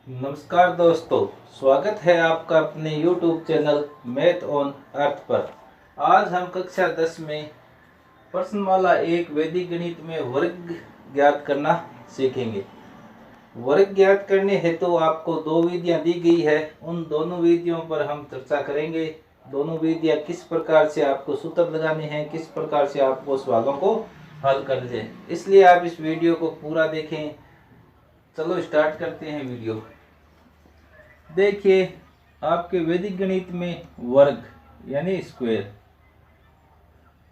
नमस्कार दोस्तों, स्वागत है आपका अपने YouTube channel math on earth पर। आज हम कक्षा 10 में प्रश्नमाला एक वैदिक गणित में वर्ग ज्ञात करना सीखेंगे। वर्ग ज्ञात करने हेतु आपको दो विधियां दी गई है, उन दोनों विधियों पर हम चर्चा करेंगे। दोनों विधियां किस प्रकार से आपको सूत्र लगाने हैं, किस प्रकार से आपको सवालों को हल करने हैं, इसलिए आप इस वीडियो को पूरा देखें। चलो स्टार्ट करते हैं वीडियो। देखिए, आपके वैदिक गणित में वर्ग यानी स्क्वायर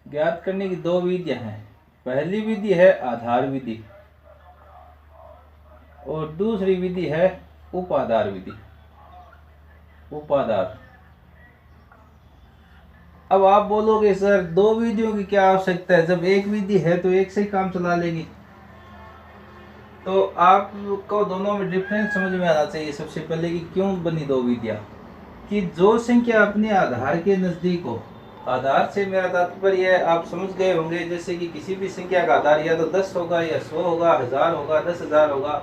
ज्ञात करने की दो विधियां हैं। पहली विधि है आधार विधि और दूसरी विधि है उपाधार विधि। उपाधार। अब आप बोलोगे सर दो विधियों की क्या आवश्यकता है, जब एक विधि है तो एक से ही काम चला लेंगे। तो आपको दोनों में डिफरेंस समझ में आना चाहिए सबसे पहले कि क्यों बनी दो विधियां। कि जो संख्या अपने आधार के नजदीक हो, आधार से मेरा तात्पर्य है आप समझ गए होंगे, जैसे कि किसी भी संख्या का आधार या तो 10 होगा या 100 होगा, 1000 होगा, 10,000 होगा।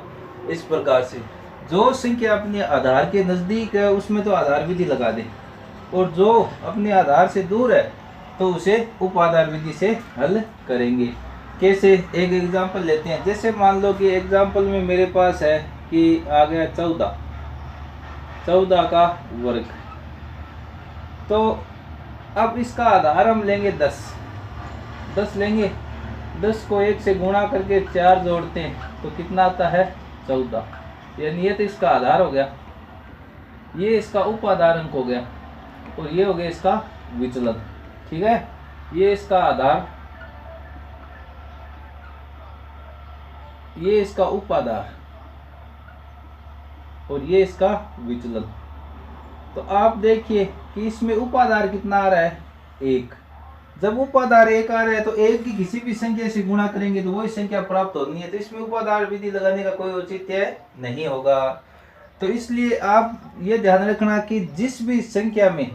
इस प्रकार से जो संख्या अपने आधार के नजदीक है उसमें तो आधार विधि लगा दें, और जो अपने आधार से दूर है तो उसे उपाधार विधि से हल करेंगे। कैसे, एक एग्जांपल लेते हैं। जैसे मान लो कि एग्जांपल में मेरे पास है कि आ गया 14 का वर्ग। तो अब इसका आधार हम लेंगे 10 लेंगे। 10 को 1 से गुणा करके 4 जोड़ते हैं तो कितना आता है 14। यानी ये तो इसका आधार हो गया, ये इसका उपाधार अंक हो गया और ये हो गया इसका विचलन। ठीक है, ये इसका आधार, ये इसका उपाधार और ये इसका विचलन। तो आप देखिए कि इसमें उपाधार कितना आ रहा है 1। जब उपाधार 1 आ रहा है तो 1 की किसी भी संख्या से गुणा करेंगे तो वही संख्या प्राप्त होनी है, तो इसमें उपाधार विधि लगाने का कोई औचित्य नहीं होगा। तो इसलिए आप ये ध्यान रखना कि जिस भी संख्या में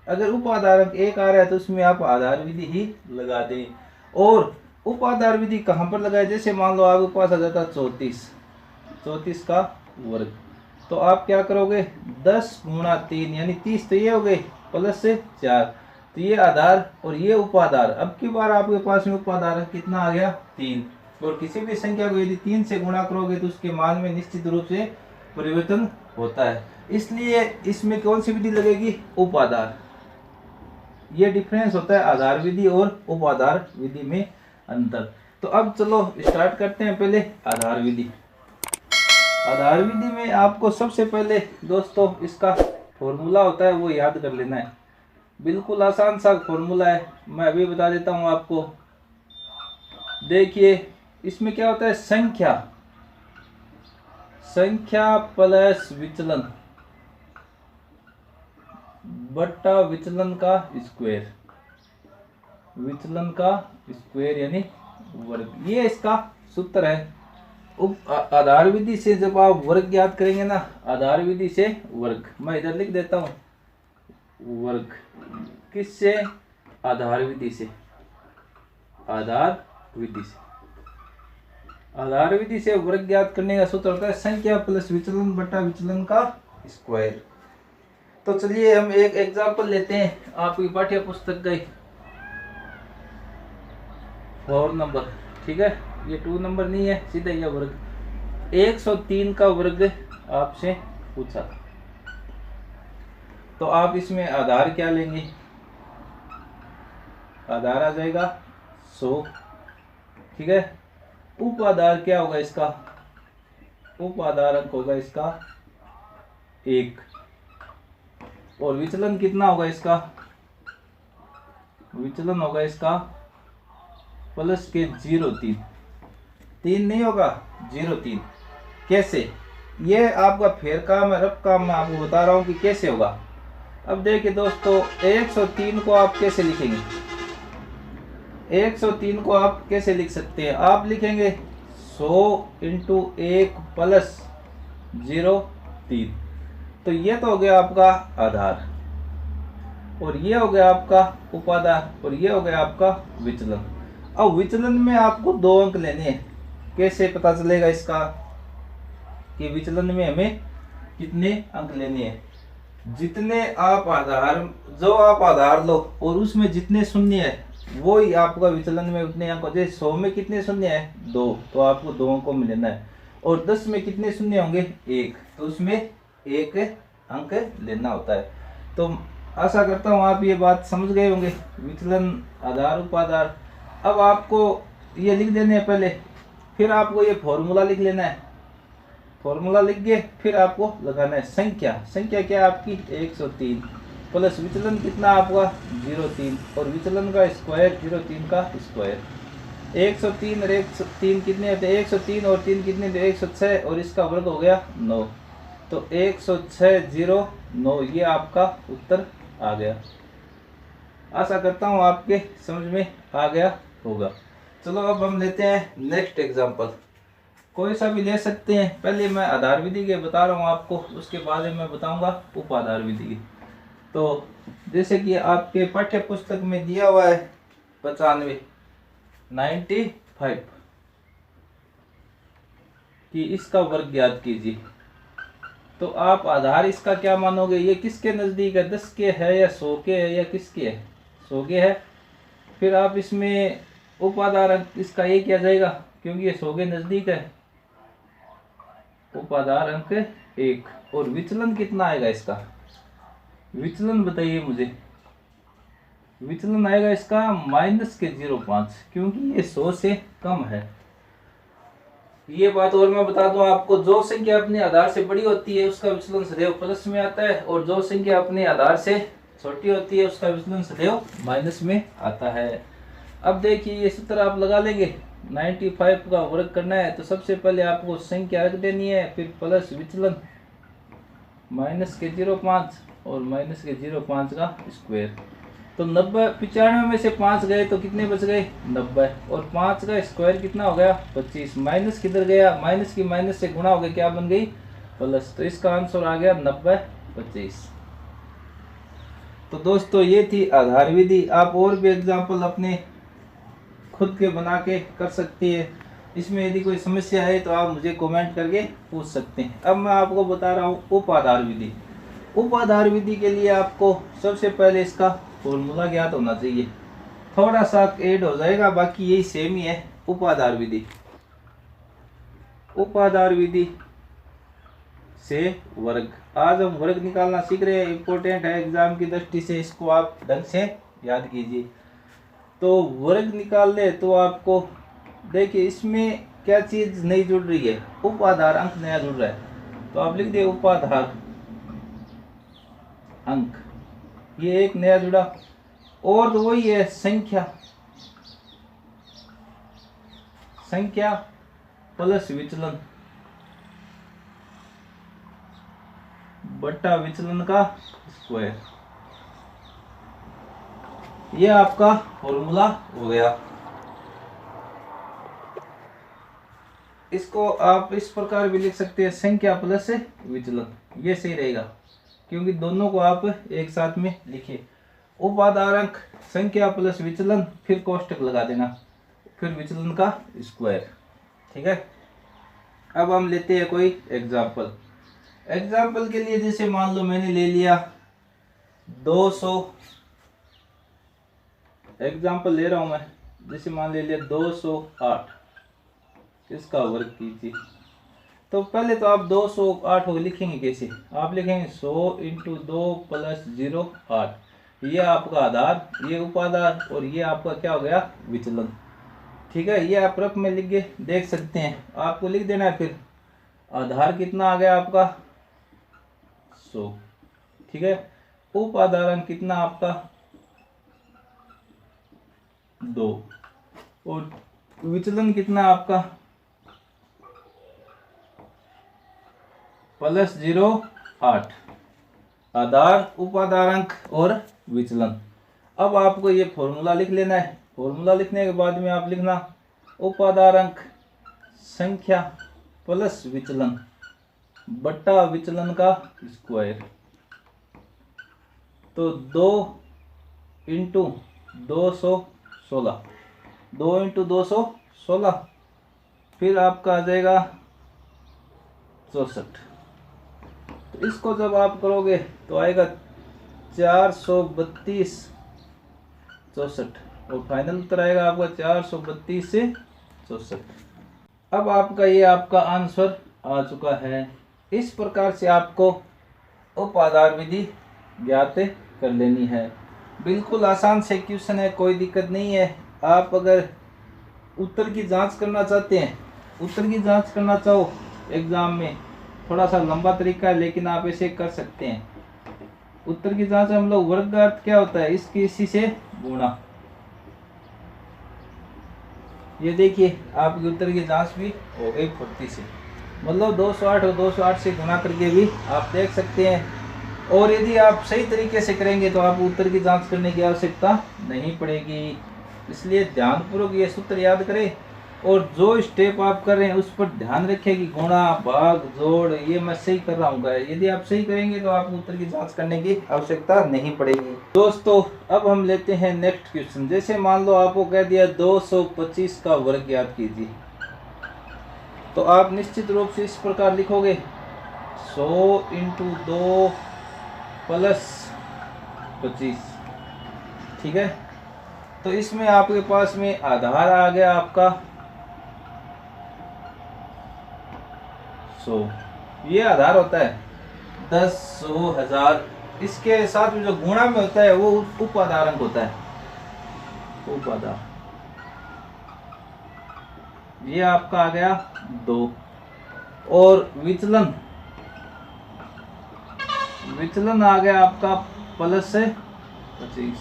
अगर उपाधार अंक 1 आ रहा है तो उसमें आप आधार विधि ही लगा दें। और उपाधार विधि कहाँ पर लगाए, जैसे मान लो आपके पास आ जाता 34 का वर्ग। तो आप क्या करोगे, 10 गुणा 3 यानी 30, तो ये हो गए प्लस से 4, तो ये आधार और ये उपाधार। अब की बार आपके पास में उपाधार कितना आ गया 3। और किसी भी संख्या को यदि 3 से गुणा करोगे तो उसके मान में निश्चित रूप से परिवर्तन होता है, इसलिए इसमें कौन सी विधि लगेगी, उपाधार। ये डिफरेंस होता है आधार विधि और उपाधार विधि में अंतर। तो अब चलो स्टार्ट करते हैं। पहले आधार विधि। आधार विधि में आपको सबसे पहले दोस्तों इसका फॉर्मूला होता है वो याद कर लेना है। बिल्कुल आसान सा फॉर्मूला है, मैं अभी बता देता हूँ आपको। देखिए इसमें क्या होता है, संख्या प्लस विचलन बट्टा विचलन का स्क्वायर, विचलन का स्क्वायर यानी वर्ग। ये इसका सूत्र है। आधार विधि से जब आप वर्ग ज्ञात करेंगे ना, आधार विधि से वर्ग, मैं इधर लिख देता हूँ वर्ग। किससे, आधार विधि से। आधार विधि से, आधार विधि से वर्ग ज्ञात करने का सूत्र होता है संख्या प्लस विचलन बट्टा विचलन का स्क्वायर। तो चलिए हम एक एग्जांपल लेते हैं आपकी पाठ्य पुस्तक का 4 नंबर। ठीक है, ये 2 नंबर नहीं है, सीधा यह वर्ग। 103 का वर्ग आपसे पूछा, तो आप इसमें आधार क्या लेंगे, आधार आ जाएगा 100। ठीक है, उपाधार क्या होगा इसका, उपाधार अंक होगा इसका 1। और विचलन कितना होगा इसका, विचलन होगा इसका प्लस के 0.3, 3 नहीं होगा 0.3। कैसे, ये आपका फेर काम है, रफ काम मैं आपको बता रहा हूँ कि कैसे होगा। अब देखिए दोस्तों, 103 को आप कैसे लिखेंगे, 103 को आप कैसे लिख सकते हैं, आप लिखेंगे 100 × 1 प्लस 0.3। तो ये तो हो गया आपका आधार, और ये हो गया आपका उपाधार, और ये हो गया आपका विचलन। अब विचलन में आपको 2 अंक लेने हैं। कैसे पता चलेगा इसका, कि विचलन में हमें कितने अंक लेने हैं। जितने आप आधार, जो आप आधार लो और उसमें जितने शून्य है वो ही आपका विचलन में उतने अंक हो। जैसे 100 में कितने शून्य है 2, तो आपको 2 अंकों में लेना है। और 10 में कितने शून्य होंगे 1, तो उसमें 1 अंक लेना होता है। तो आशा करता हूँ आप ये बात समझ गए होंगे, विचलन, आधार, उपाधार। अब आपको ये लिख देने हैं पहले, फिर आपको ये फॉर्मूला लिख लेना है। फॉर्मूला लिख के फिर आपको लगाना है संख्या। संख्या क्या है आपकी 103 प्लस विचलन कितना आपका 0.3 और विचलन का स्क्वायर 0.3 का स्क्वायर। 103 और 103 कितने होते हैं 103 और 3 कितने थे 106 और इसका वर्ग हो गया 9। तो 106,09 ये आपका उत्तर आ गया। आशा करता हूँ आपके समझ में आ गया होगा। चलो अब हम लेते हैं नेक्स्ट एग्जांपल। कोई सा भी ले सकते हैं। पहले मैं आधार विधि के बता रहा हूँ आपको, उसके बाद में मैं बताऊंगा उपाधार विधि की। तो जैसे कि आपके पाठ्य पुस्तक में दिया हुआ है 95 कि इसका वर्ग ज्ञात कीजिए। तो आप आधार इसका क्या मानोगे, ये किसके नज़दीक है, 10 के है या 100 के है या किसके है, 100 के है। फिर आप इसमें उपाधार अंक इसका ये किया जाएगा क्योंकि ये 100 के नज़दीक है, उपाधार अंक 1। और विचलन कितना आएगा इसका, विचलन बताइए मुझे। विचलन आएगा इसका -0.5 क्योंकि ये 100 से कम है। ये बात और मैं बता दूं आपको, जो संख्या अपने आधार से बड़ी होती है उसका विचलन सदैव प्लस में आता है और जो संख्या अपने आधार से छोटी होती है उसका विचलन सदैव माइनस में आता है। अब देखिए ये सूत्र आप लगा लेंगे। 95 का वर्ग करना है तो सबसे पहले आपको संख्या रख देनी है, फिर प्लस विचलन -0.5 और -0.5 का स्क्वायर। तो 90, 95 में से 5 गए तो कितने बच गए 90 और 5 का स्क्वायर कितना हो गया 25। माइनस किधर गया, माइनस की माइनस से गुणा हो गया, क्या बन गई प्लस। तो इसका आंसर आ गया 90 25। तो दोस्तों ये थी आधार विधि। आप और भी एग्जाम्पल अपने खुद के बना के कर सकते हैं। इसमें यदि कोई समस्या है तो आप मुझे कमेंट करके पूछ सकते हैं। अब मैं आपको बता रहा हूँ उपाधार विधि। उपाधार विधि के लिए आपको सबसे पहले इसका फॉर्मूला ज्ञात होना चाहिए। थोड़ा सा ऐड हो जाएगा, बाकी यही सेम ही है। उपाधार विधि, उपाधार विधि से वर्ग। आज हम वर्ग निकालना सीख रहे हैं, इंपॉर्टेंट है एग्जाम की दृष्टि से, इसको आप ढंग से याद कीजिए। तो वर्ग निकाल ले तो आपको देखिए इसमें क्या चीज नई जुड़ रही है, उपाधार अंक नया जुड़ रहा है। तो आप लिख दिए उपाधार अंक, ये एक नया जुड़ा। और तो वही है संख्या, संख्या प्लस विचलन बट्टा विचलन का स्क्वायर। ये आपका फॉर्मूला हो गया। इसको आप इस प्रकार भी लिख सकते हैं, संख्या प्लस विचलन, ये सही रहेगा क्योंकि दोनों को आप एक साथ में लिखिए। उपाधार अंक संख्या प्लस विचलन, फिर कोष्टक लगा देना, फिर विचलन का स्क्वायर। ठीक है। अब हम लेते हैं कोई एग्जाम्पल। एग्जाम्पल के लिए जैसे मान लो मैंने ले लिया 200, एग्जाम्पल ले रहा हूं मैं, जैसे मान ले लिया 208, इसका वर्ग कीजिए। तो पहले तो आप 208 को लिखेंगे कैसे, आप लिखेंगे 100 × 2 + 0 8। ये आपका आधार, ये उपाधार और ये आपका क्या हो गया विचलन। ठीक है, ये आप रफ में लिख के देख सकते हैं। आपको लिख देना है फिर आधार कितना आ गया आपका 100। ठीक है, उपाधार अंक कितना आपका 2 और विचलन कितना आपका +0.8। आधार, उपाधार अंक और विचलन। अब आपको ये फॉर्मूला लिख लेना है। फॉर्मूला लिखने के बाद में आप लिखना उपाधार अंक संख्या प्लस विचलन बट्टा विचलन का स्क्वायर। तो 2 × 216, 2 × 216, फिर आपका आ जाएगा 64। तो तो इसको जब आप करोगे तो आएगा 432 64 और फाइनल उत्तर आएगा आपका 432 से 64। अब आपका ये आपका आंसर आ चुका है। इस प्रकार से आपको उपाधार विधि ज्ञात कर लेनी है। बिल्कुल आसान से क्वेश्चन है, कोई दिक्कत नहीं है। आप अगर उत्तर की जांच करना चाहते हैं, उत्तर की जांच करना चाहो एग्जाम में, थोड़ा सा लंबा तरीका है लेकिन आप ऐसे कर सकते हैं। उत्तर की जांच हम लोग वर्ग का अर्थ क्या होता है, इसकी इसी से गुणा। ये देखिए आपकी उत्तर की जांच भी हो गई फुर्ती से, मतलब 208 और 208 से गुणा करके भी आप देख सकते हैं। और यदि आप सही तरीके से करेंगे तो आप उत्तर की जांच करने की आवश्यकता नहीं पड़ेगी। इसलिए ध्यानपूर्वक ये सूत्र याद करें और जो स्टेप आप कर रहे हैं उस पर ध्यान रखें कि गुणा भाग जोड़ ये मैं सही कर रहा हूँ। यदि आप सही करेंगे तो आपको उत्तर की जांच करने की आवश्यकता नहीं पड़ेगी। दोस्तों अब हम लेते हैं नेक्स्ट क्वेश्चन। जैसे मान लो आपको कह दिया 225 का वर्ग ज्ञात कीजिए, तो आप निश्चित रूप से इस प्रकार लिखोगे 100 × 2 + 25। ठीक है, तो इसमें आपके पास में आधार आ गया आपका 100, ये आधार होता है 10, 100, 1000। इसके साथ में जो गुणा में होता है वो उपाधार अंक होता है, उपाधार। ये आपका आ गया 2 और विचलन आ गया आपका +25।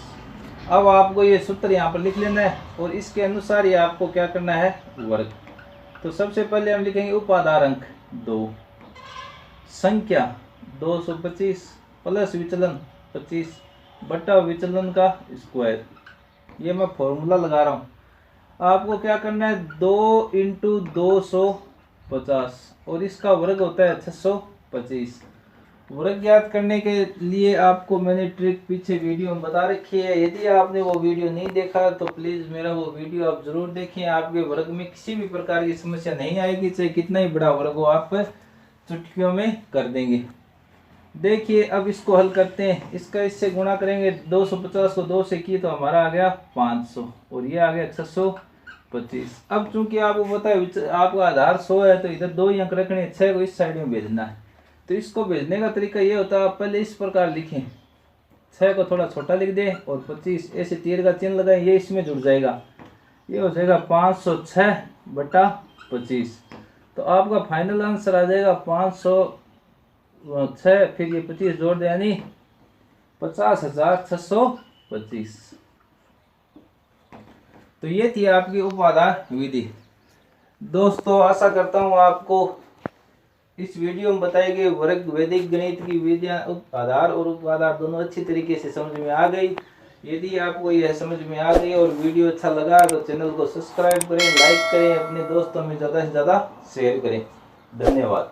अब आपको ये सूत्र यहाँ पर लिख लेना है और इसके अनुसार ये आपको क्या करना है, वर्ग। तो सबसे पहले हम लिखेंगे उपाधार अंक 2, संख्या 225 प्लस विचलन 25 बटा विचलन का स्क्वायर। ये मैं फॉर्मूला लगा रहा हूँ। आपको क्या करना है, 2 × 250 और इसका वर्ग होता है 625। वर्ग ज्ञात करने के लिए आपको मैंने ट्रिक पीछे वीडियो में बता रखी है। यदि आपने वो वीडियो नहीं देखा तो प्लीज़ मेरा वो वीडियो आप ज़रूर देखें। आपके वर्ग में किसी भी प्रकार की समस्या नहीं आएगी, चाहे कितना ही बड़ा वर्ग हो आप चुटकियों में कर देंगे। देखिए अब इसको हल करते हैं। इसका इससे गुणा करेंगे, 250 को 2 से किए तो हमारा आ गया 500 और ये आ गया 625। अब चूंकि आपको पता है आपका आधार 100 है तो इधर 2 ही अंक रखने, 6 को इस साइड में भेजना है। तो इसको भेजने का तरीका ये होता है, आप पहले इस प्रकार लिखें, 6 को थोड़ा छोटा लिख दें और 25 ऐसे तीर का चिन्ह लगाएं, ये इसमें जुड़ जाएगा। ये हो जाएगा 506 बटा 25। तो आपका फाइनल आंसर आ जाएगा 506, फिर ये 25 जोड़ दें यानी 50,625। तो ये थी आपकी उपाधार विधि। दोस्तों आशा करता हूँ आपको इस वीडियो में बताए गए वर्ग वैदिक गणित की विधियां आधार और उपाधार दोनों अच्छी तरीके से समझ में आ गई। यदि आपको यह समझ में आ गई और वीडियो अच्छा लगा तो चैनल को सब्सक्राइब करें, लाइक करें, अपने दोस्तों में ज़्यादा से ज़्यादा शेयर करें। धन्यवाद।